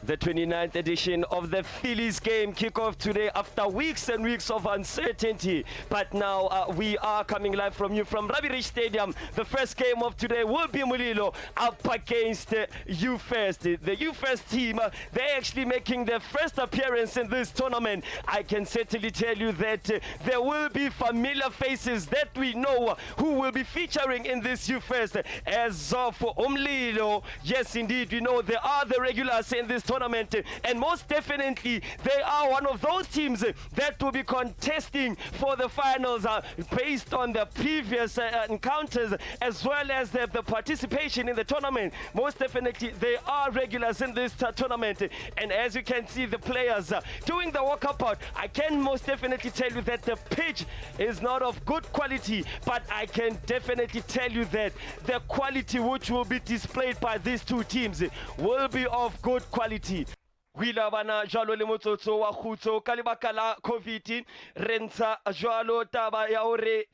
The 29th edition of the Phillies game kickoff today after weeks and weeks of uncertainty. But now we are coming live from you from Matchday Stadium. The first game of today will be Mulilo up against U-First. The U-First team, they're actually making their first appearance in this tournament. I can certainly tell you that there will be familiar faces that we know who will be featuring in this U-First. As of Umlilo, yes indeed, we know there are the regulars in this tournament, and most definitely they are one of those teams that will be contesting for the finals based on the previous encounters as well as the participation in the tournament. Most definitely they are regulars in this tournament, and as you can see the players doing the walk-up out, I can most definitely tell you that the pitch is not of good quality, but I can definitely tell you that the quality which will be displayed by these two teams will be of good quality. Wila bana jalo le motsotso wa khutso ka lebaka la COVID re ntsha jalo taba ya hore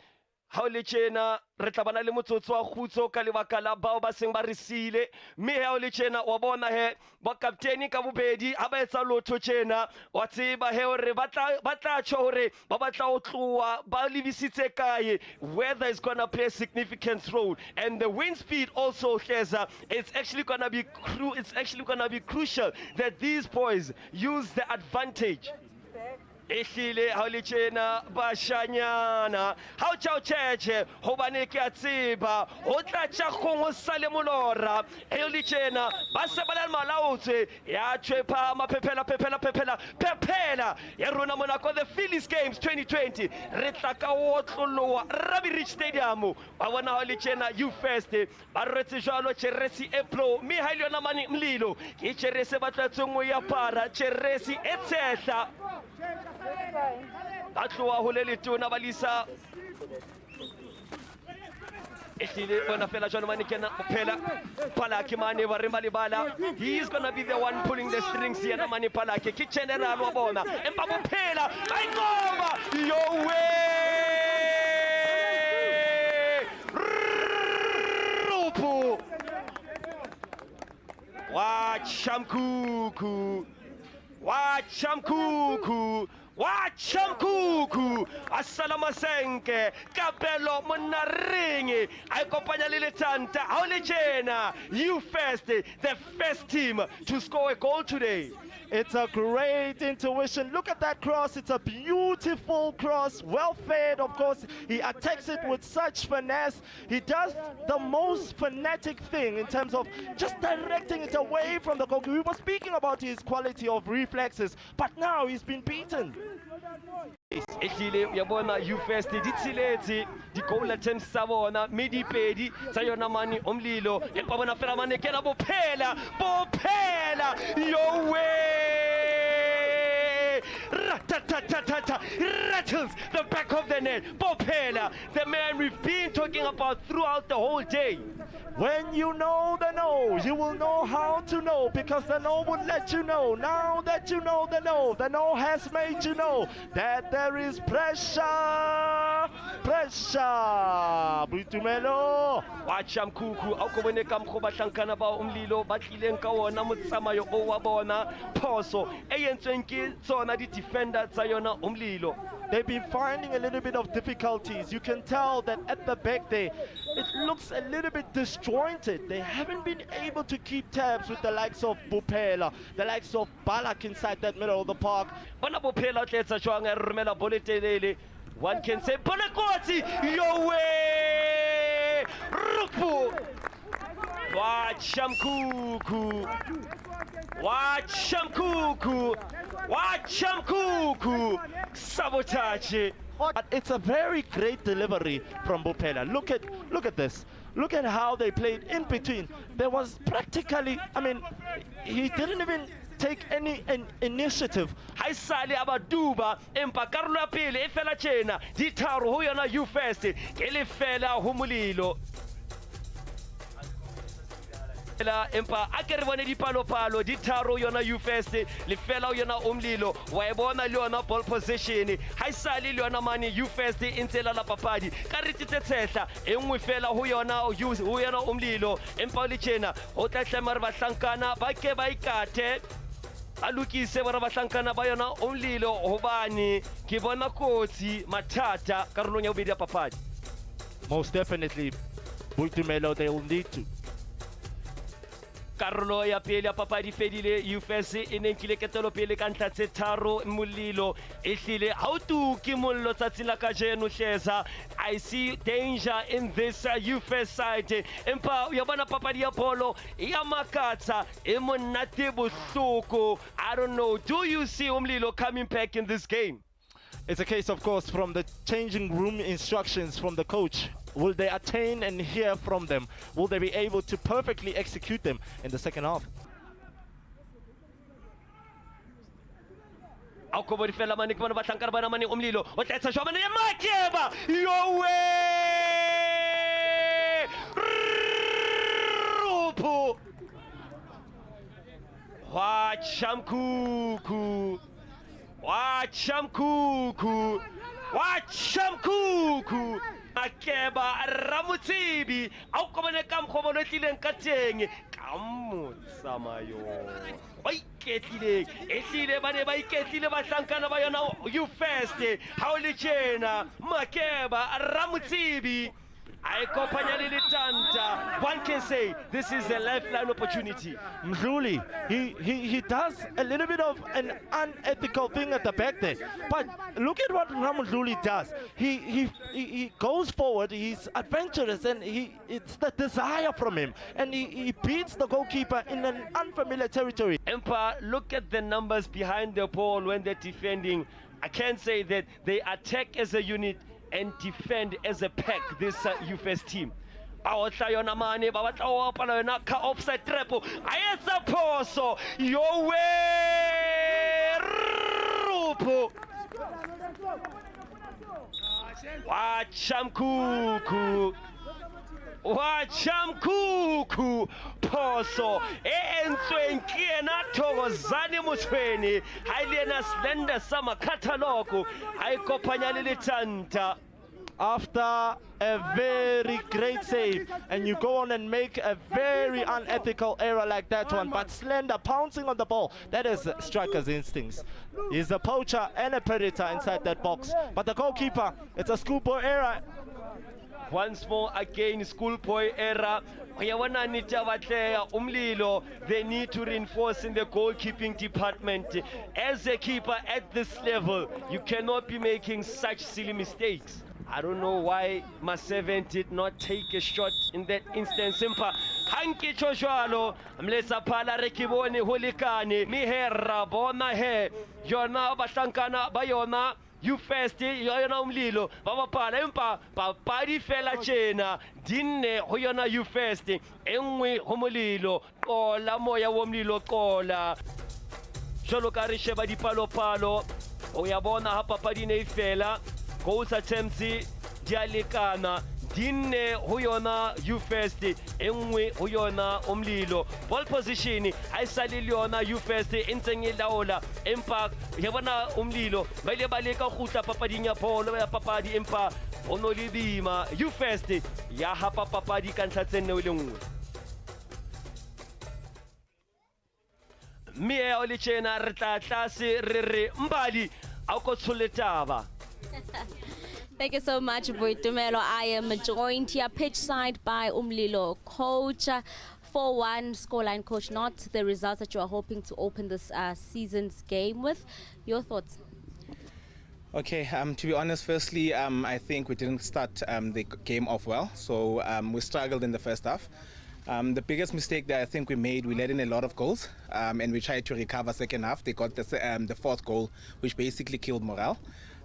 ha o le tjena re tla bana le motsotso wa khutso ka lebaka la bao ba seng ba re sile, mme ha o le tjena wa bona he ba kapteni ka bobedi ha ba etsa lotho tjena wa tseba he hore ba tla tjho hore ba batla ho tloa ba lebisitse kae. Weather is going to play a significant role, and the wind speed also shares it's actually going to be crucial that these boys use the advantage. Ehlile ha le tjena bashanyana ha o tjao cheche hobane ke a tseba ho tla tja khongo sale molora e le tjena ba se ba le malaotswe ya tshwepa maphepela ya rona mona ko the Phillies games 2020 re tla ka otloloa Matchday Stadium ba bona ha le tjena U-First ba retse jalo cheresi eplo mi ha ile yona mani mlilo ke cheresi ba tlatsengwe ya para cheresi etshehla batloa ho le letona ba lisa ehlile bona fela jalo mane kena phela Palaki mane ba re malibala. He is gonna be the one pulling the strings here na mane Palaki ke general wa bona empa bo phela ba ingoma yo way rupu wa chamkuku assalamu senke kapelo monaringi ai kopanya le letanta ha o le tjena U-First, the first team to score a goal today. It's a great intuition. Look at that cross. It's a beautiful cross, well fed. Of course, he attacks it with such finesse. He does the most frenetic thing in terms of just directing it away from the goalkeeper. We were speaking about his quality of reflexes, but now he's been beaten. Ehlile yabona U-First ditsiletse di goal attempts sa bona medipedi tsa yona mane Umlilo empa bona fela mane kena bophela yo way rattles the back of the net. Bophela, the man we've been talking about throughout the whole day. When you know the no, you will know how to know, because the no will let you know. Now that you know the no has made you know that there is pressure. Buitumelo. Wacha mkuku akuboneka mkhoba hlankana ba Umlilo ba tlileng ka wona motsamayo o wa bona phoso e yentsweng ke tsona di defender tsa yona Umlilo. They've been finding a little bit of difficulties. You can tell that at the back there, it looks a little bit disjointed. They haven't been able to keep tabs with the likes of Bupela, the likes of Balak inside that middle of the park. Bona Bupela tletsa jwang e romela boletelele. One can say Bolekoti yo way rupu wachamkuku sabotage. But it's a very great delivery from Bupela. Look at this. Look at how they played in between. There was practically, I mean, he didn't even take any initiative. Haisali abaduba empa karolo ya pele e fela tjena di tharo ho yona U-First ke le fela ho Mulilo. Empa akere bone di palo di tharo yona U-First le fela ho yona Umlilo wa e bona le yona ball possession haisali le yona mane U-First intela la papadi ka rititse tshehla engwe fela ho yona Umlilo empa le tjena o tla tla mare ba hlankana ba ke ba ikathe a lokise bara bahlankana ba yona umlilo hobane ke bona kotsi mathata karolong ya bobedi ya papadi. Most definitely, Boitumelo, they will need to. Karolo ya pele ya papadi fedile UFS e ne nkile ketelo pele ka ntlha tse tharo molilo e hlile ha o tuki mollo tsatsing la kajeno hleza. I see danger in this UFS side empa ya bona papadi ya polo ya makatsa e monate bohloko. I don't know, do you see umlilo coming back in this game? It's a case, of course, from the changing room instructions from the coach. Will they attain and hear from them? Will they be able to perfectly execute them in the second half? Akobori fela mani kwana batlankana bana mani umlilo o tla etsa jwa mane ya Makeba yo we rupo wa chamkuku Makeba Ramutibi au komane kam khobono tlileng ka teng ka motsamayo ba iketlile e tlile ba ne ba iketlile bahlankana ba yona you first ha o le tjena Makeba Ramutibi I kopanya le tanta. One can say this is a lifeline opportunity. Mdluli, he does a little bit of an unethical thing at the back there. But look at what Ramudluli does. He goes forward, he's adventurous, and it's the desire from him. And he beats the goalkeeper in an unfamiliar territory. Empa, look at the numbers behind the ball when they're defending. I can say that they attack as a unit and defend as a pack, this UFS team. Yona mane ba batla o opana yona ka offside trap. Ayetsa phoso yo we rupo wa chamkuku phoso e entsweng ke ena Thokozane Motshweni ha ile ena slender sama catalog ha ikopanya le letanta. After a very great save, and you go on and make a very unethical error like that one, but Slender pouncing on the ball, that is striker's instincts. He's a poacher and a predator inside that box, but the goalkeeper, it's a schoolboy error. Once more again, schoolboy error. Umlilo, they need to reinforce in the goalkeeping department. As a keeper at this level, you cannot be making such silly mistakes. I don't know why Ma7 did not take a shot in that instance. Simpa hanki choshwalo mlesa pala rekibone holikane mihera bona he yona bahlankana bayona you first yona umlilo baba pala empa papadi fela tjena dinne ho yona you first engwe ho molilo qola moya wo mlilo qola jolo ka re sheba dipalopalo o ya bona ha papadi ne fela goals attempts dialekana dinne ho yona you first engwe ho yona umlilo. Ball position ai sale le yona you first entseng e laola empa ya bona umlilo ba ile ba leka khutla papading ya bolo ya papadi empa ono le bima you first ya hapa papadi ka ntlha tse nne o le nngwe. Mie o le tjena re tla tlase re re mbali a ko tsholetaba. Thank you so much, Boitumelo. I am joined here pitch side by Umlilo, coach. 4-1 scoreline, coach. Not the results that you are hoping to open this season's game with. Your thoughts? Okay, to be honest, firstly, I think we didn't start the game off well. So we struggled in the first half. The biggest mistake that I think we made, we let in a lot of goals, and we tried to recover second half. They got the fourth goal, which basically killed morale.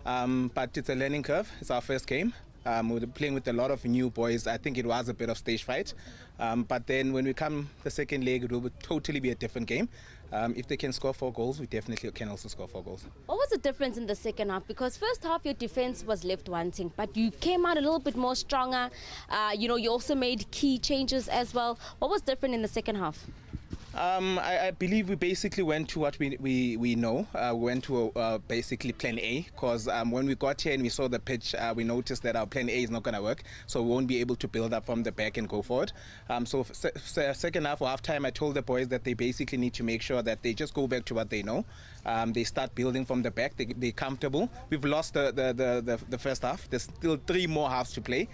But it's a learning curve. It's our first game. We were playing with a lot of new boys. I think it was a bit of stage fright. But then when we come the second leg, it will totally be a different game. If they can score 4 goals, we definitely can also score 4 goals. What was the difference in the second half? Because first half your defense was left wanting, but you came out a little bit more stronger. You also made key changes as well. What was different in the second half? I believe we basically went to what we know. We went to basically plan A, because when we got here and we saw the pitch, we noticed that our plan A is not going to work, so we won't be able to build up from the back and go forward. So second half or half time, I told the boys that they basically need to make sure that they just go back to what they know. They start building from the back. They're comfortable. We've lost the first half. There's still 3 more halves to play.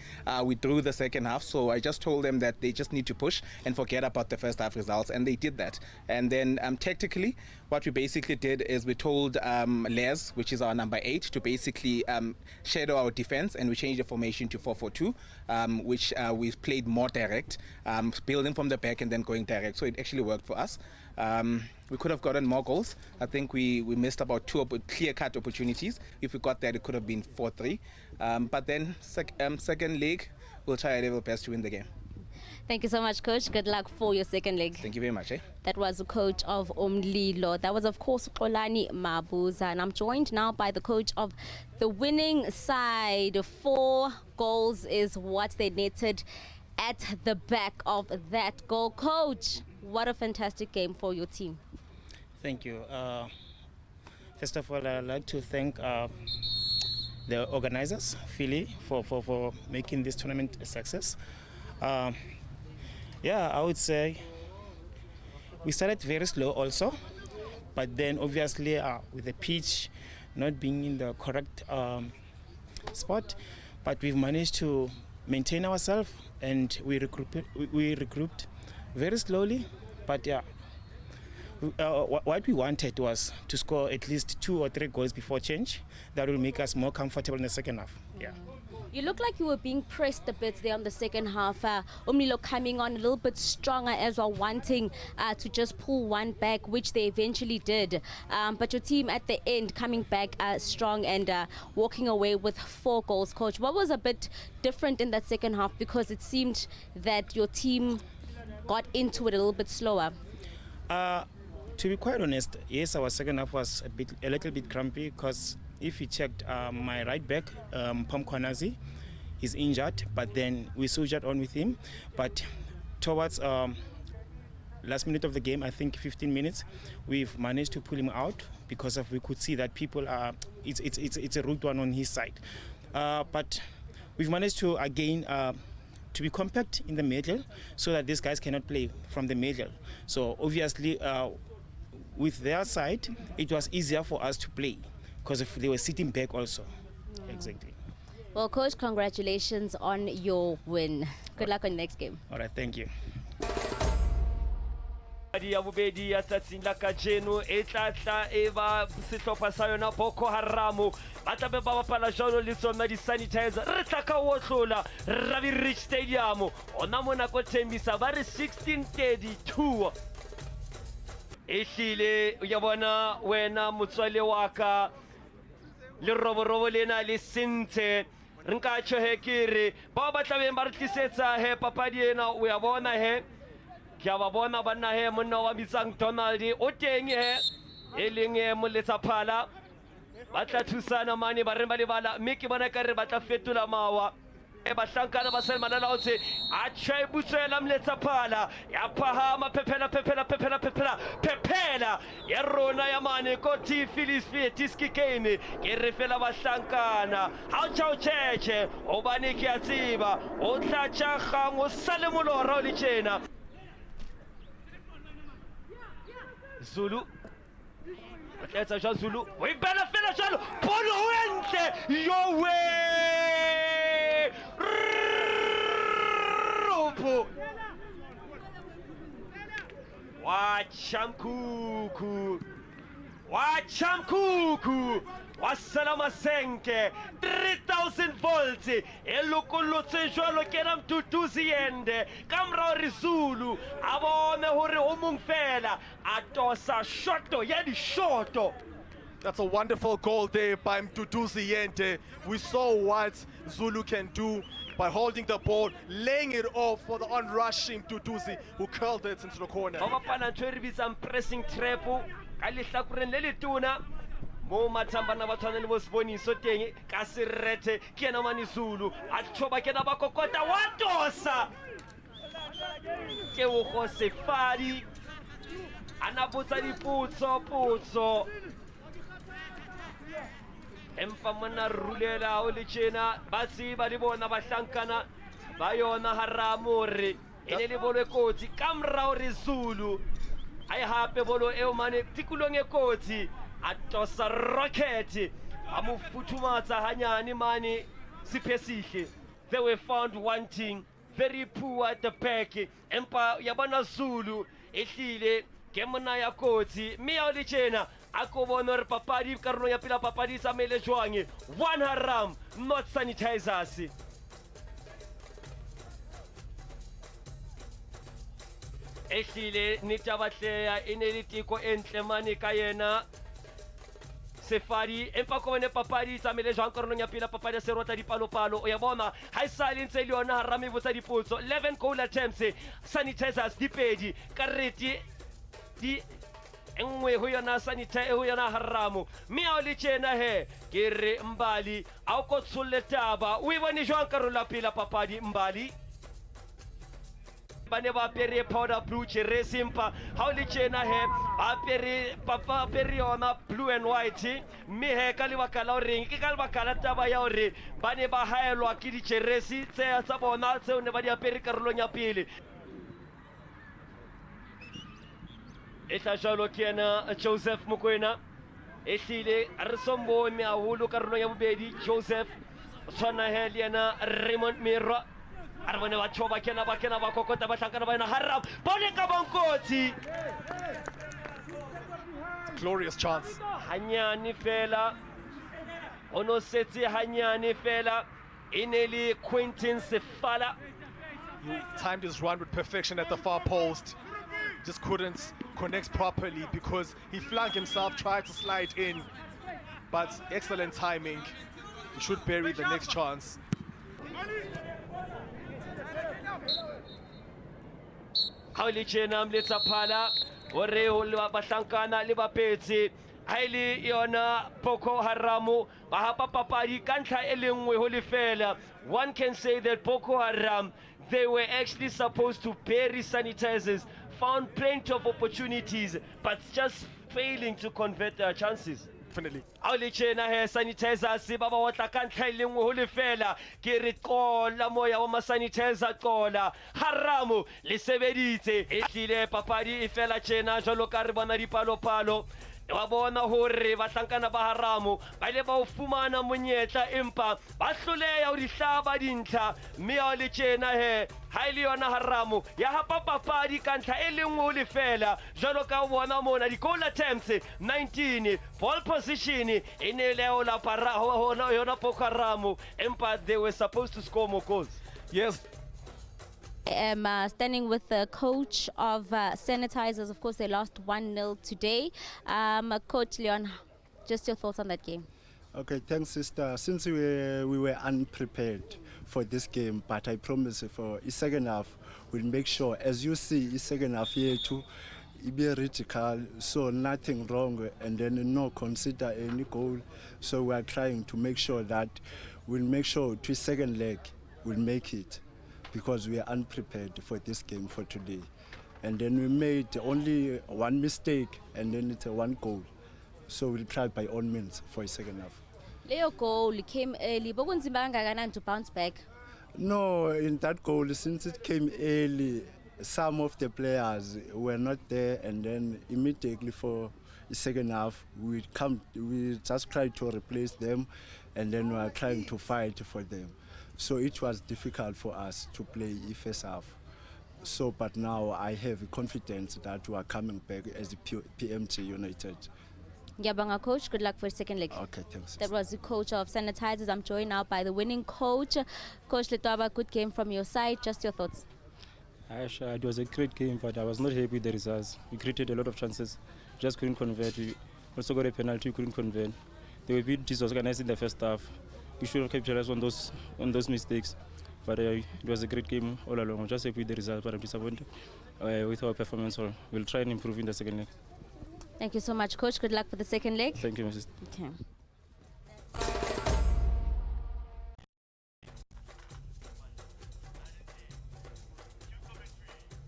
We drew the second half, so I just told them that they just need to push and forget about the first half results, and they did that. And then tactically, what we basically did is we told Les, which is our number 8, to basically shadow our defense, and we changed the formation to 4-4-2, which we played more direct, building from the back and then going direct. So it actually worked for us. We could have gotten more goals. I think we missed about 2 clear-cut opportunities. If we got that, it could have been 4-3. But then second leg, we'll try our level best to win the game. Thank you so much, Coach. Good luck for your second leg. Thank you very much. That was the coach of Umlilo. That was, of course, Xolani Mabuza. And I'm joined now by the coach of the winning side. 4 goals is what they netted at the back of that goal. Coach, what a fantastic game for your team. Thank you. First of all, I'd like to thank the organizers, Philly, for making this tournament a success. Yeah, I would say we started very slow also, but then obviously with the pitch not being in the correct spot, but we've managed to maintain ourselves, and we regrouped very slowly. But yeah, what we wanted was to score at least 2 or 3 goals before change. That will make us more comfortable in the second half. Yeah. You look like you were being pressed a bit there on the second half. Umlilo coming on a little bit stronger as well, wanting to just pull one back, which they eventually did. But your team at the end coming back strong and walking away with 4 goals. Coach, what was a bit different in that second half? Because it seemed that your team got into it a little bit slower. To be quite honest, yes, our second half was a little bit crampy, because if you checked my right back, Pom Kwanazi, is injured, but then we soldiered on with him. But towards last minute of the game, I think 15 minutes, we've managed to pull him out, because we could see that people are, it's a rude one on his side. But we've managed to again to be compact in the middle, so that these guys cannot play from the middle. So obviously with their side, it was easier for us to play, because if they were sitting back also. Exactly. Well, Coach, congratulations on your win. Good luck on the next game. All right, thank you. Ya bobedi ya tsatsing la kajeno e tlatla e ba sehlopha sa yona Boko Haram ba tla be ba bapala jalo le tsona di sanitizer re tla ka otlola Ravi Rich Stadium ona mona ko Thembisa ba re 1632 ehlile ya bona wena motswale wa ka le roborobo lena le sintse re nka tshwe kere ba batla be ba re tlisetsa he papadi ena o ya bona he Kia ba bona banna he monna wa bitsang Donald o teng he e leng moletsa phala ba tla thusana mane ba re ba le bala mme ke bona ka re ba tla fetola mawa e ba hlankana ba sel manala o tse a tshwe butsela moletsa phala ya phahama phepela ya rona ya mane ko ti Phillies Tiski Kane ke re fela ba hlankana ha o tshao cheche o bane ke a tsiba o tla tsa gang o sale molora o le tjena Zulu Let's go Zulu we better finish Zulu Polo wentle your way Ropo Wachamkuku Wasalama senke 3000 volts elokolotse jwalo ke na mtutuzi yende kamra rizulu abone hore o mong fela atosa shoto ya di shoto. That's a wonderful goal there by Mtutuzi Yente. We saw what Zulu can do by holding the ball, laying it off for the onrushing Mtutuzi, who curled it into the corner. Bapala ntweribisa pressing trap ka lehlakoreng le letona mo mathambana ba tshwanele bo siboniso teng ka serete ke ena mane Zulu a tshoba ke na ba kokota wa tosa ke o go sefadi ana botsa dipotso empa monna rulela o le tjena ba tseba le bona bahlankana ba yona Haramo re ene le bolo e kotsi ka morao re Zulu a e hape bolo eo mane tikulong e kotsi a tosa rocket a mo futhumatsa hanyane mane Siphesihle. They were found wanting, very poor at the back empa yabana Zulu ehlile ke mona ya kotsi mme ya le tjena a ko bona re papadi karolo ya pela papadi sa mele jwang one Haram not sanitizers. Ehlile ni tabatleya ene le tiko entle mane ka yena Sefari empa ko bone papadi tsa mele jwang karolong ya pela papadi se rota dipalopalo o ya bona ha e sa le ntse le yona Harame botsa dipotso 11 goal attempts sanitizers dipedi kareti di engwe ho yona sanitize ho yona Haramo mme a le tjena he ke re Mbali a ko tsolle taba o e bone jwang karola pela papadi Mbali bane ba pere powder blue chere simpa ha o le tjena he ba pere papa pere yona blue and white mme he ka lebaka la reng ke ka lebaka la taba ya hore bane ba haelwa ke ditjeresi tsa bona tseo ne ba di apere karolong ya pele e tla jalo ke yena Joseph Mokoena ehlile re sombone haholo karolong ya bobedi Joseph tshwana he le yena Raymond Mirwa a bone ba thoba kena ba kokota ba hlankana ba yena Haram bone ka bankotsi Glorious chance. hanyane fela ono setse hanyane fela ineli Quentin Sefala He timed his run with perfection at the far post. Just couldn't connect properly because he flung himself, tried to slide in. But excellent timing. He should bury the next chance. ha le tjena mletsa phala hore ho le bahlankana le bapetse ha ile yona Boko Haram ba hapa papadi ka ntlha e le nngwe ho lefela. One can say that Boko Haram, they were actually supposed to bury sanitizers, found plenty of opportunities but just failing to convert their chances. Definitely. ha le tjena he sanitizers ba ba otla ka ntlha e le nngwe ho lefela ke re qola moya wa sanitizer qola Haramo le sebeditse ehlile papadi e fela tjena jwalo ka re bona dipalopalo wa bona hore bahlankana ba Haramo ba ile ba o fumana monyetla empa ba hloleha ho di hlaba dintlha mme ha le tjena he ha ile yona Haramo ya hapa papadi ka ntlha e le nngwe ho lefela jwalo ka o bona mona di goal attempts 19 ball position in leo la para hona yona Boko Haram empa they were supposed to score more goals. Yes. Standing with the coach of Sanitizers. Of course, they lost 1-0 today. Coach Leon, just your thoughts on that game? Okay, thanks, sister. Since we were unprepared for this game, but I promise for the second half, we'll make sure, as you see, the second half here too, it be critical, so nothing wrong, and then no consider any goal. So we are trying to make sure that we'll make sure to second leg we'll make it, because we are unprepared for this game for today. And then we made only one mistake, and then it's a one goal. So we'll try by all means for a second half. Leo goal came early. Bokunzima kangakanani to bounce back? No, in that goal, since it came early, some of the players were not there, and then immediately for the second half, we just tried to replace them, and then we are trying to fight for them. So it was difficult for us to play the first half. So, but now I have confidence that we are coming back as the PMT United. Ngiyabonga, coach. Good luck for second leg. Okay, thanks. That was the coach of Sanitizers. I'm joined now by the winning coach. Coach Letwaba, good game from your side. Just your thoughts. It was a great game, but I was not happy with the results. We created a lot of chances, just couldn't convert. We also got a penalty, we couldn't convert. They were a bit disorganized in the first half. We should have capitalized on those mistakes. But it was a great game all along. I'm just happy with the results, but I'm disappointed with our performance. So we'll try and improve in the second leg. Thank you so much, coach. Good luck for the second leg. Thank you, Mrs. Okay.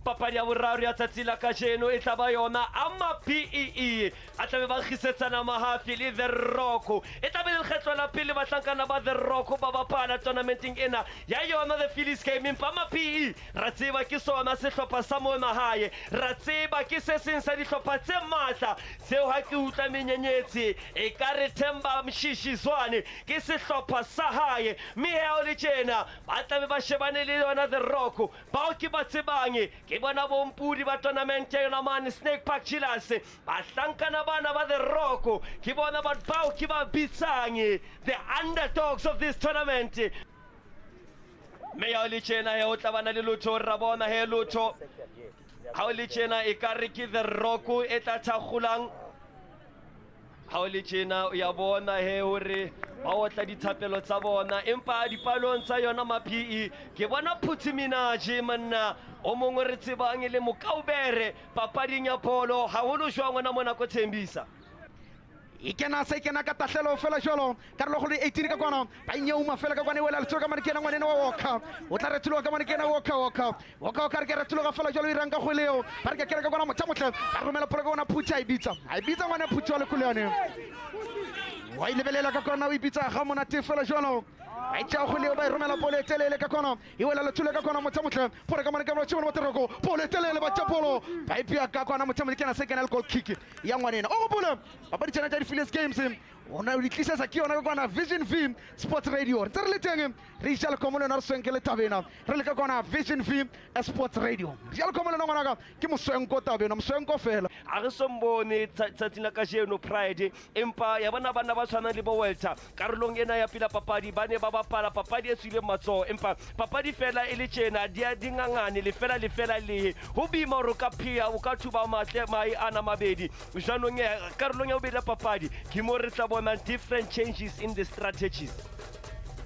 papadi ya boraro ya tsatsi la kajeno e tla ba yona ama PEE a tla be ba kgisetsana mahafi le The Rock e tla be le lekgetlo la pele bahlankana ba The Rock ba bapala tournamenteng ena ya yona the Phillies game empa ama PEE ra tseba ke sona sehlopha sa mona hae ra tseba ke se seng sa dihlopha tse matla seo ha ke utla menyenyetsi e ka re Themba Mshishizwane ke sehlopha sa hae mme ha o le tjena ba tla be ba shebane le yona The Rock bao ke ba tsebange ke bona bompudi ba tournament yona man Snake Park Chillers bahlankana bana ba The Rock ke bona ba bao ke ba bitsange the underdogs of this tournament me ya o le tjena he o tla bana le lotho ra bona he lotho ha o le tjena e ka re ke The Rock e tla thagulang ha o le tjena ya bona he hore ba otla dithapelo tsa bona empa dipalong tsa yona ma-PE ke bona Phuthiminaje manna o mongwe re tsebang le Mokaubere papading ya polo haholo jwang ona mona ko Thembisa ikena sa ikena ka tahlelo fela jolo ka re go le 18 ka kwana ba nyeuma fela ka kwana e wela letlo ka manikena ngwane wa woka o tla re tlo ka manikena woka ka re ke re tlo ka fela jolo irang ka goleo ba re ke ka kwana mothamotle ka romela polo ka ona Phuthi a ibitsa ngwane Phuthi wa le kulane wa ilebelela ka kwana o ibitsa ga monate fela jolo ai tsa go le ba romela polo telele ka kwana e wela letlo ka kwana mothamotle polo ka manikena wa tshimo moteroko polo telele ba tshapolo ba ipia ka kwana mothamotle kana second goal kick ya ngwane o polo ba di tsena tsa di Phillies games ona o ditlisesa ke ona ka kwana Vision V Sports Radio re tsere le teng re jalo komolo na re swenke le tabena re le ka kwana Vision V Sports Radio jalo komolo ngwana ka ke moswenko tabena moswenko fela a re sombone tsatsing la kajeno Pride empa ya bana ba tshwana le bo Welter karolong ena ya pila papadi ba ne ba bapala papadi e tswile matso empa papadi fela e le tjena dia dingangane le fela le ho bima ro ka phia o ka thuba matle mai ana mabedi jwanong karolong ya bobedi papadi ke mo re tla bona different changes in the strategies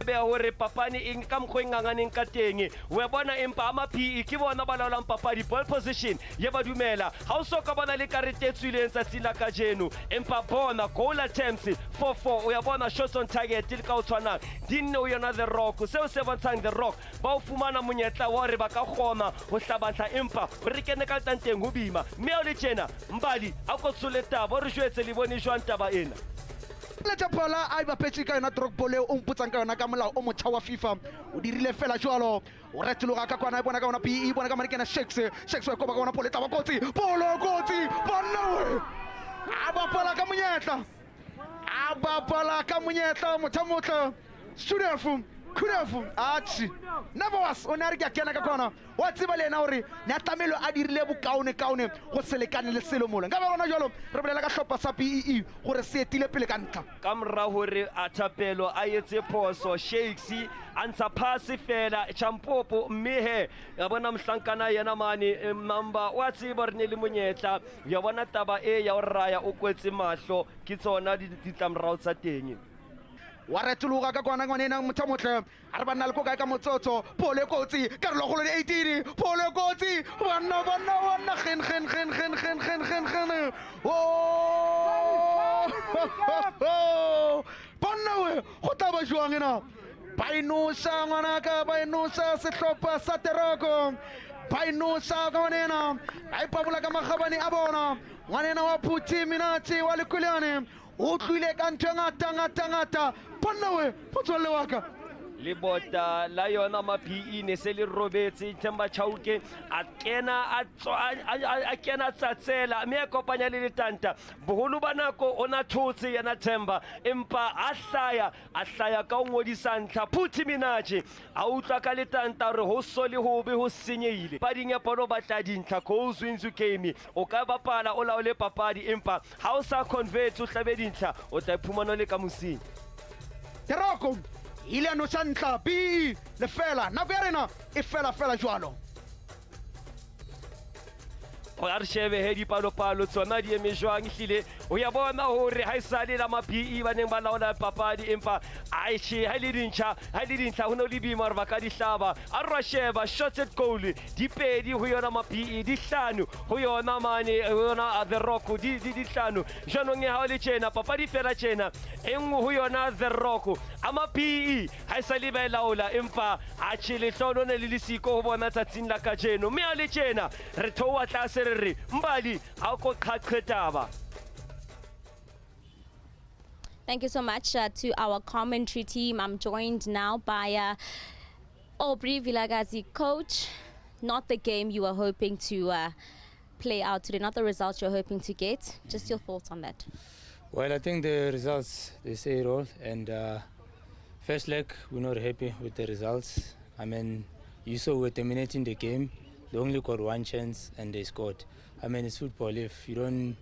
be hore papani ing ka mkho inganganeng ka teng we bona empa ama PE ke bona ba laolang papadi ball position ye ba dumela ha o soka bona le karete e tswileng tsa tsila ka jeno empa bona goal attempts 4-4 o ya bona shots on target le ka o tshwana dinne o yona The Rock seo se bontshang The Rock ba o fumana monyetla wa hore ba ka kgona ho hlabantla empa re kene ka tanteng ho bima mme o le tjena Mbali a go tsoletaba re jwetse le bone jwang taba ena le tshapala a ba petsi ka yona drop ball o mputsang ka yona ka molao o motjha wa FIFA o dirile fela jwalo o retloga ka kwana e bona ka yona PE bona ka manikena shakes wa koba ka yona pole taba kotsi bonna we a bapala ka monyetla mothamotla Kurefu achi never was on a kena ka kwana wa tseba le ena hore ne tlamelo a dirile bokaone go selekane le selomola nga ba bona jalo re bolela ka hlopa sa PEE gore se etile pele ka ntla ka mra hore a thapelo a etse phoso Shakes a ntsha phase fela Champopo mme he ya bona mhlankana yena mane number wa tseba re ne le monyetla ya bona taba e ya o raya o kwetse mahlo ke tsona ditlamorao tsa teng wa retloga ka kwana ngwanena mothamotle a re banna le ko kae ka motsotso pole kotsi ka re logolo le 18 pole kotsi banna gen banna we go taba jwang ena bainosa ngwanaka bainosa sehlopha sa teroko bainosa ka ngwanena a ipabula ka magabane a bona ngwanena wa Phuthiminaje wa lekulane o tlile ka ntho ngata bona we motswalle wa ka le bota la yona ma-PE ne se le robetse Themba Chauke a kena tsatsela mme a kopanya le letanta boholo ba nako ona thotse yana Themba empa a hlaya ka o ngodisa ntlha Phuthiminaje a utlwa ka letanta re ho so le hobe ho senyehile pading ya polo ba tla dintlha goals wins game o ka bapala o laole papadi empa ha o sa convert o hlabe dintlha o tla iphumana le ka mosing Teroko ile ano santla PE le fela na verena e fela jwalo go a re shebe he dipalopalo tsona di eme jwang ehlile o ya bona hore ha e sale la ma-PE ba neng ba laola papadi empa aeshe ha le dintlha ho no le boima hore ba ka di hlaba a re sheba shots at goal di pedi ho yona ma-PE di hlano ho yona mane ho yona the rock di hlano jwanong e ha o le tjena papadi fela tjena e nngwe ho yona the rock a ma-PE ha e sale ba e laola empa a tjhe lehlono ne le le siko ho bona tsatsing la kajeno mme a le tjena re theoha tlase re re mbali ha o ko qhaqhetaba. Thank you so much to our commentary team. I'm joined now by Aubrey Vilakazi. Coach, not the game you were hoping to play out today, not the results you're hoping to get. Just your thoughts on that. Well, I think the results, they say it all. And first leg, we're not happy with the results. I mean, you saw we're dominating the game. They only got one chance and they scored. I mean, it's football. If you don't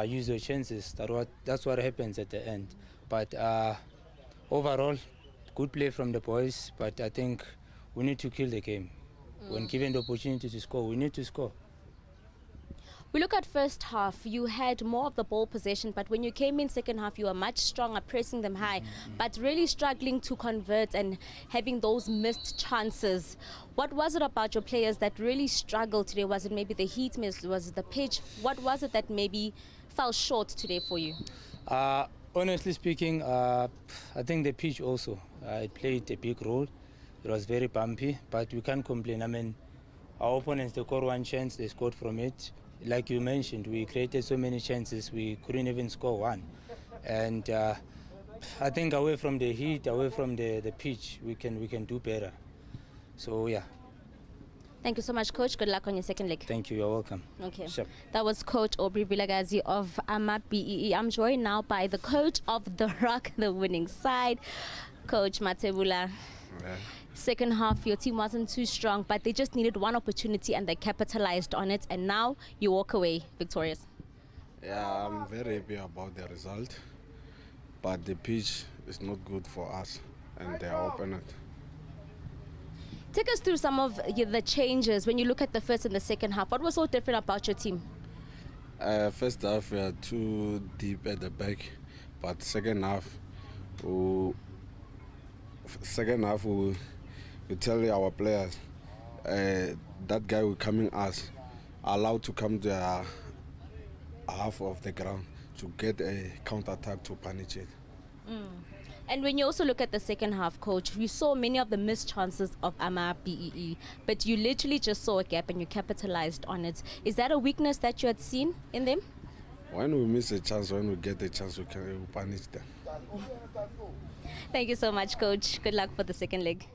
use your chances, that's what happens at the end. But overall, good play from the boys. But I think we need to kill the game. When given the opportunity to score, we need to score. We look at first half, you had more of the ball possession, but when you came in second half, you were much stronger, pressing them high, but really struggling to convert and having those missed chances. What was it about your players that really struggled today? Was it maybe the heat, was it the pitch? What was it that maybe fell short today for you? Honestly speaking, I think the pitch also, it played a big role. It was very bumpy, but we can't complain. I mean, our opponents, they got one chance, they scored from it. Like you mentioned, we created so many chances, we couldn't even score one. And I think away from the heat, away from the pitch, we can do better. So, yeah. Thank you so much, Coach. Good luck on your second leg. Thank you, you're welcome. Okay. Sure. That was Coach Aubrey Vilakazi of BEE. I'm joined now by the coach of the Rock, the winning side, Coach Matebula. Yeah. Second half, your team wasn't too strong, but they just needed one opportunity and they capitalized on it. And now you walk away victorious. Yeah, I'm very happy about the result. But the pitch is not good for us and their opponent. Take us through some of the changes when you look at the first and the second half. What was so different about your team? First half, we are too deep at the back. But second half, we tell our players that guy will coming us allowed to come to half of the ground to get a counter-attack to punish it. And when you also look at the second half, Coach, you saw many of the missed chances of BEE, but you literally just saw a gap and you capitalized on it. Is that a weakness that you had seen in them? When we miss a chance, when we get a chance, we can punish them. Thank you so much, Coach. Good luck for the second leg.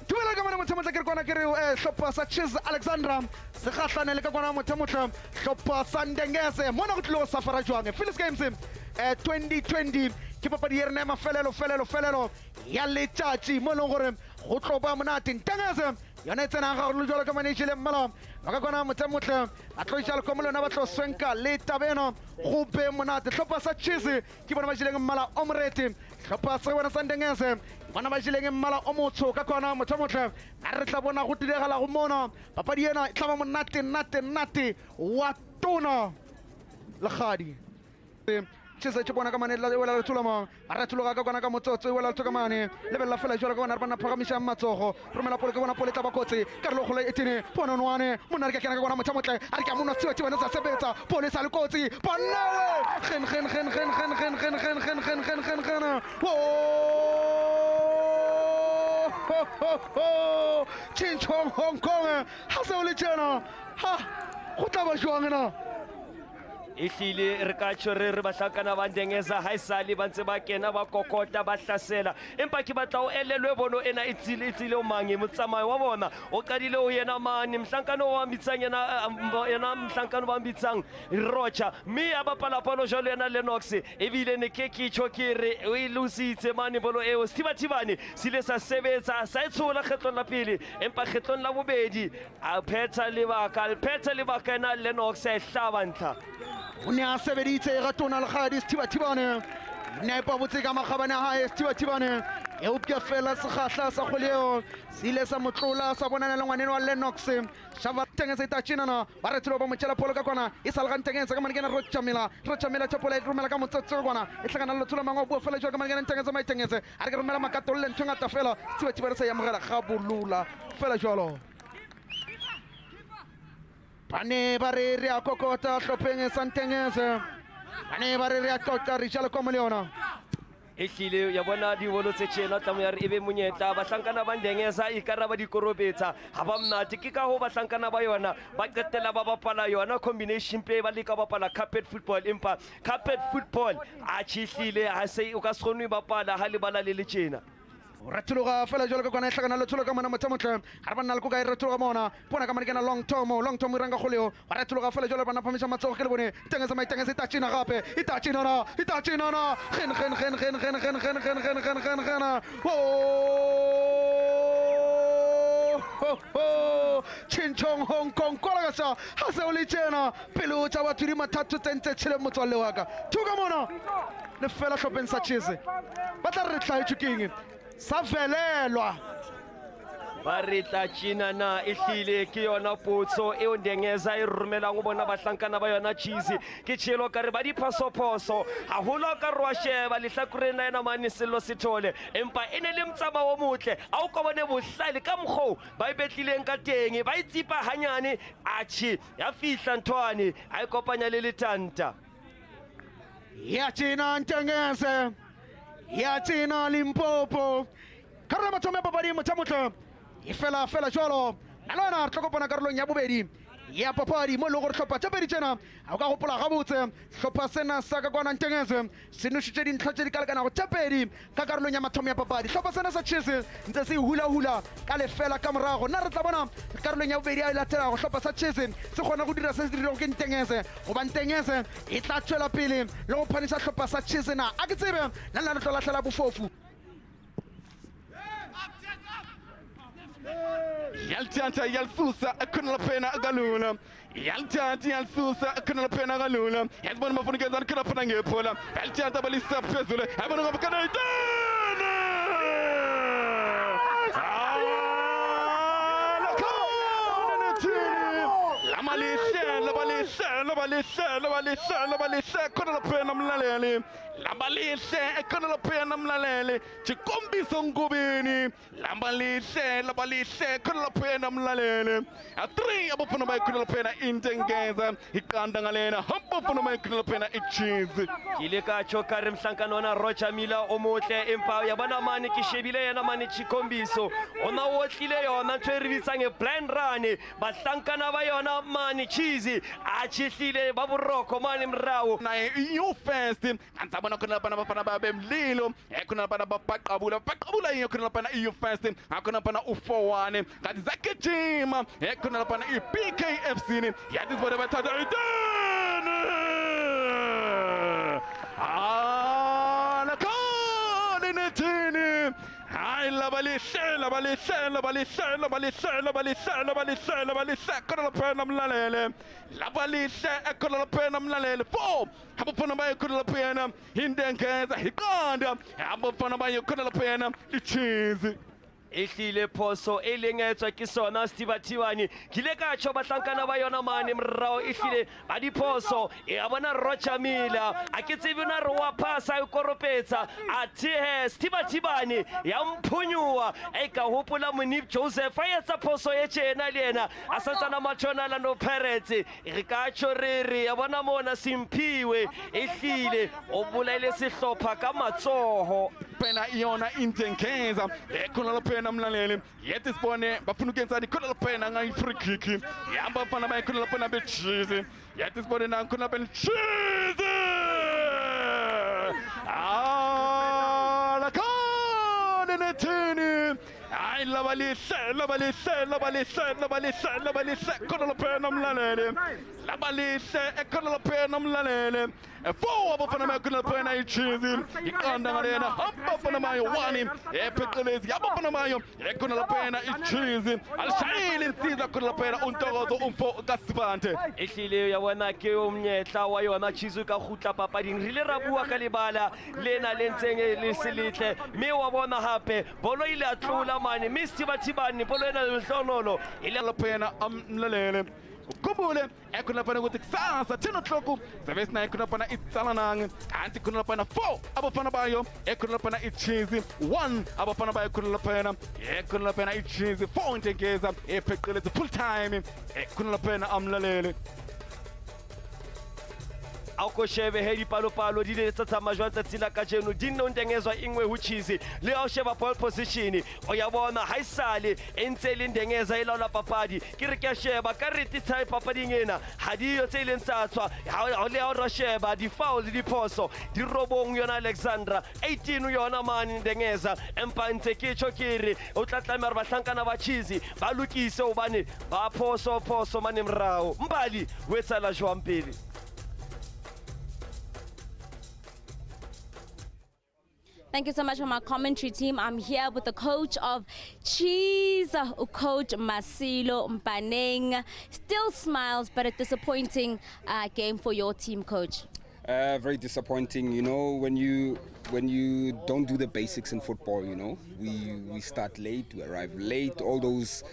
Tumela ka mona motho ke kwana ke re hlopha sa Chiz Alexandra se kgahlane le ka kwana motho hlopha sa Ndengese mona go tlo safara jwang Phillies Games 2020 ke papadi ya rena mafelelo ya letšatši mo leng gore go tlo ba monate Ndengese yona e tsena ga go jwalo ka manejele mmala ba ka kwana motho a tlo itša lekomo lona ba tlo swenka le tabeno go be monate hlopha sa Chiz ke bona ba jileng mmala o morete hlopha sa bona sa Ndengese bana ba jileng mmala o motsho ka kwana motho a re tla bona go diragala go mona papadi ena e tla ba monate wa tona legadi Chisa chibona kama ne wela tulama aratuluga ka kwana ka motsotso wela tsoka mane lebella fela jwala ka bana bana phagamisha matsogo romela pole ka bona pole taba kotsi ka lo gole etine pono nwane mona re ka kena ka bona mothamotle a re ka mona tswetse wena sa sebetsa pole sa le kotsi banawe gen wo Chinchong Hong Kong ha se o le tjena ha go tla ba jwang na ehlile re ka tšho re bahlakana ba Ndengesa ha esale ba ntse ba kena ba kokota ba hlasela empa ke batla o elelwe bono ena e tsile o mange motsamayo wa bona o qadile o yena mane mhlankano wa mbitsang yena mhlankano ba mbitsang Rocha mme a bapala palo jalo yena Lennox ebile ne ke tšho ke re o ilusitse mane bolo eo Thibane sile sa sebetsa sa etshola kgetlong la pele empa kgetlong la bobedi a phetha lebaka ena Lennox a hlaba ntla o ne a sebeditse ga tona legadi Thibane ne pa botse ka magabane a hae Thibane eupke fela sekgahla sa kgoleo se ile sa motlola sa bonana le ngwaneno wa Lennox shava tengese ta chinana ba re tlo ba motšhela pholo ka kwana e sa le ga tengese ka manekena Rochamila tšhapola e romela ka motsetse kwana e hlakana le tlola mangwa bua fela jwa ka manekena tengese mai tengese a re ke romela makato le ntho ngata fela tshebetso ba re sa ya mogela ga bolula fela jwalo bane ba re re a kokota hlopheng sa tengese bane ba re re a tlotla re jalo kwa moleona ehlile ya bona di bolo tse tjena tlamo ya re ebe monyetla bahlankana ba ndengesa ikaraba dikorobetsa ha ba mnate ke ka ho bahlankana ba yona ba qetela ba bapala yona combination play ba leka bapala carpet football empa carpet football a tšihlile ha se o ka se kgone ho bapala ha le bala le tjena ratuluga fela jolo ka kwana e hlakana le thulo ka mona motlamotle ha ba nna le ko ka e ratuluga mona bona ka manekena long tom iranga kgoleo ba ratuluga fela jolo bana phamisha matsogo ke le bone tengese mai tengese ta china gape ita china na gen Chinchong Hong Kong kolagasa ha se o le tjena pele o tsa batho di mathatho tsentse tshele motswalle wa ka thuka mona le fela hlopeng sa Chise ba tla re tlhaetswe keng sa velelwa ba re tla tjena na ehlile ke yona potso e o ndengeza e romelang o bona bahlankana ba yona Cheese ke tshelo ka re ba di phasoposo haholo ka re wa sheba lehlakoreng la yena mane sello sethole empa ene le mtsaba o motle a o ka bone bohlale ka mkgo ba ibetlileng ka teng ba itsipa hanyane achi ya fihla nthwane a ikopanya le letanta ya tjena ntengese ya tjena Limpopo karolo mathomo ya papadi mothamotlho e fela jwalo nalona re tlhokopana karolong ya bobedi ya papadi mo e leng gore hlopha tša pedi tšena ga o ka gopola gabotse hlopha sena sa ka kwana ntengese se nošitše dintlha tše di ka lekanago tša pedi ka karolong ya mathomo ya papadi hlopha sena sa Chese ntse se hula-hula ka lefela ka morago nna re tla bona karolong ya bobedi a e latelago hlopha sa Chese se kgona go dira se se dirego ke ntengese goba ntengese e tla tšwela pele le go phaniša hlopha sa Chese na a ke tsebe nna nna re tlo latlhela bofofu Yaltanta yalsusa akuna la pena galula Yaltanta yalsusa akuna la pena galula Yazbon mafunikeza akuna pena ngepola Yaltanta balisa pezule Abona ngabakana itana La kuna la pena mlalele Lambalise kuna la pena mlalele Chikombiso ngubini Lambalise kuna la pena mlalele Atri abufuna mai kuna la pena intengeza Ikanda ngalena Habufuna mai kuna la pena ichizi ile ka choka re mhlankana ona Rochamila o motle empa ya bona mane ke shebile yena mane Chikombiso ona otlile yona ntho e re bitsang e blind run bahlankana ba yona mane Cheese a tshihlile ba boroko mane mrawo na you first antsabona kuna bana bafana ba bemlilo kuna bana baqabula kuna bana you first kuna bana u41 kanti zakejima kuna bana iPKFC ni yathi bona bathatha idana la kone netini Ay la balise kuna la pena mlalele la balise kuna la pena mlalele fo abafana bayo kuna la pena indengeza iqanda abafana bayo kuna la pena icheese ehlile phoso e lengetswa ke sona Stibathiwani kile ka tsho bahlankana ba yona mane mrao ehlile ba diphoso e a bona Rochamila a ke tsebe na re wa phasa e koropetsa a the Stibathiwani ya mphunyuwa e ka hopola Monip Joseph a etsa phoso e tjena le yena a santsana matshonala no Pirates re ka tsho re ya bona mona Simphiwe ehlile o bolaile sehlopha ka matsoho pena iona intengeza kuna la pena mlalele yethi sibone bafuna ukuyenza kuna la pena ngai free kick yamba bafana bayo kuna la pena be Cheese yethi sibone na kuna la pena Cheese la kone netini hayi labalihle khona lapha namlalele labalihle ekhona lapha namlalele 4 abafana makhona lapha ichizi iqanda ngalena abafana mayo 1 epheqelezi abafana mayo ekhona lapha ichizi alishayile insizwa khona lapha untokozo umfo kaSibante ehlile yabona ke umnyetla wa yona chizu ka khutla papading rile ra bua ka lebala lena le ntseng le selitle me wa bona hape bolo ile atlula mane misithibathibani bolo ena lehlonolo ile lapha amlalele ukhumbule ekhona lapha ukuthi kusasa 10 o'clock zabe sina ekhona lapha itsalanang kanti khona lapha 4 abafana bayo ekhona lapha ichizi 1 abafana bayo khona lapha ichizi 4 intengeza epheqelezi full time ekhona lapha amlalele ako shebe hedi palo di le tsa majwatsa tsila ka jeno di nno ndengezwa ingwe hu chizi le ao sheba ball position o ya bona haisale entse le ndengeza ilaula papadi ke re ke sheba ka re titsai papadi ngena ha di yo tse le ntsatswa ha le ao sheba di foul di poso di robong yona Alexandra 18 yona mani ndengeza empa ntse ke chokiri o tlatla mer bahlankana ba chizi ba lokise obane ba poso mane mrao mbali wetsala jwampeli. Thank you so much for my commentary team. I'm here with the coach of Cheese, Coach Masilo Mpaneng. Still smiles, but a disappointing game for your team, Coach. Very disappointing, you know, when you don't do the basics in football, you know, we start late, we arrive late, all those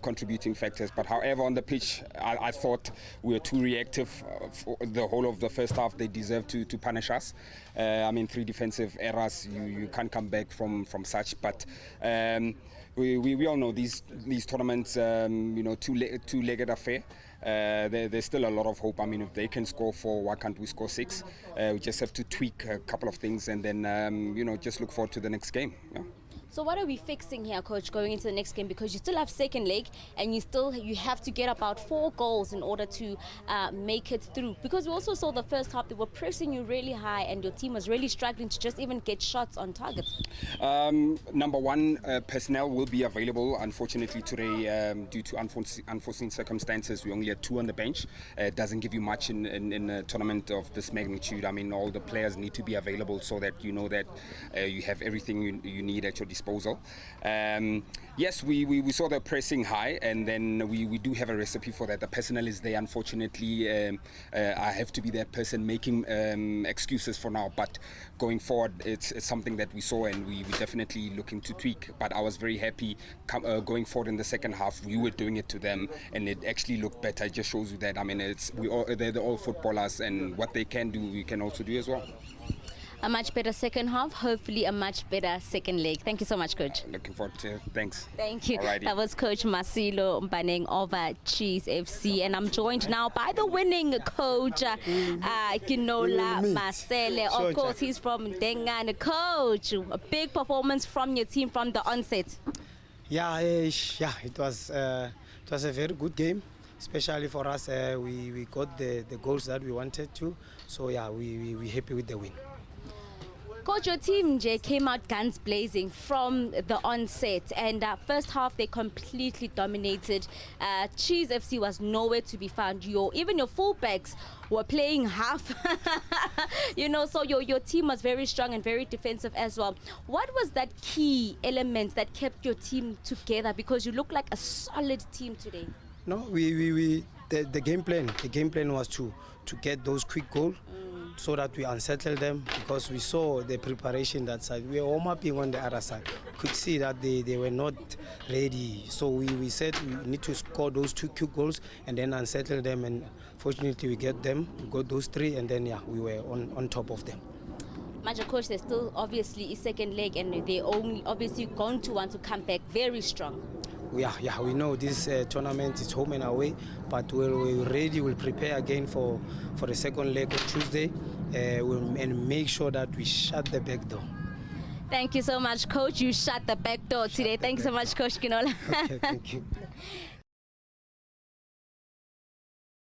contributing factors. But however, on the pitch, I thought we were too reactive for the whole of the first half. They deserve to punish us. 3 defensive errors, you can't come back from such. But we all know these tournaments, two-legged affair. There's still a lot of hope. If they can score 4, why can't we score 6? We just have to tweak a couple of things and then, just look forward to the next game. Yeah. So what are we fixing here, Coach, going into the next game? Because you still have second leg and you have to get about 4 goals in order to make it through. Because we also saw the first half, they were pressing you really high and your team was really struggling to just even get shots on target. Number one, personnel will be available. Unfortunately today, due to unforeseen circumstances, we only had 2 on the bench. It doesn't give you much in a tournament of this magnitude. All the players need to be available so that you know that you have everything you need at your disposal. Yes, we saw the pressing high, and then we do have a recipe for that. The personnel is there. Unfortunately, I have to be that person making excuses for now, but going forward, it's something that we saw and we're definitely looking to tweak. But I was very happy going forward in the second half. We were doing it to them and it actually looked better. It just shows you that they're all footballers, and what they can do, we can also do as well. A much better second half, hopefully a much better second leg. Thank you so much, Coach. Looking forward to it. Thanks. Thank you. Alrighty. That was Coach Masilo Mpaneng of Cheese FC. And I'm joined now by the winning coach, Kinola Masele. Of course, he's from Dengan. Coach, a big performance from your team from the onset. Yeah, it was a very good game, especially for us. We got the goals that we wanted to. So, yeah, we're happy with the win. Coach, your team came out guns blazing from the onset, and first half they completely dominated. Cheese FC was nowhere to be found. Even your fullbacks were playing half. So your team was very strong and very defensive as well. What was that key element that kept your team together? Because you look like a solid team today. No, the game plan was to get those quick goals. So that we unsettle them, because we saw the preparation that side. We were warm-upping on the other side. Could see that they were not ready. So we said we need to score those 2 quick goals and then unsettle them. And fortunately we get them. We got those 3, and then we were on top of them. Major Coach, there's still obviously a second leg, and they only obviously going to want to come back very strong. Yeah, we know this tournament is home and away, but we're ready. We'll prepare again for the second leg on Tuesday, and make sure that we shut the back door. Thank you so much, Coach. You shut the back door today. Thank you so much, Coach Kinola. Okay, thank you.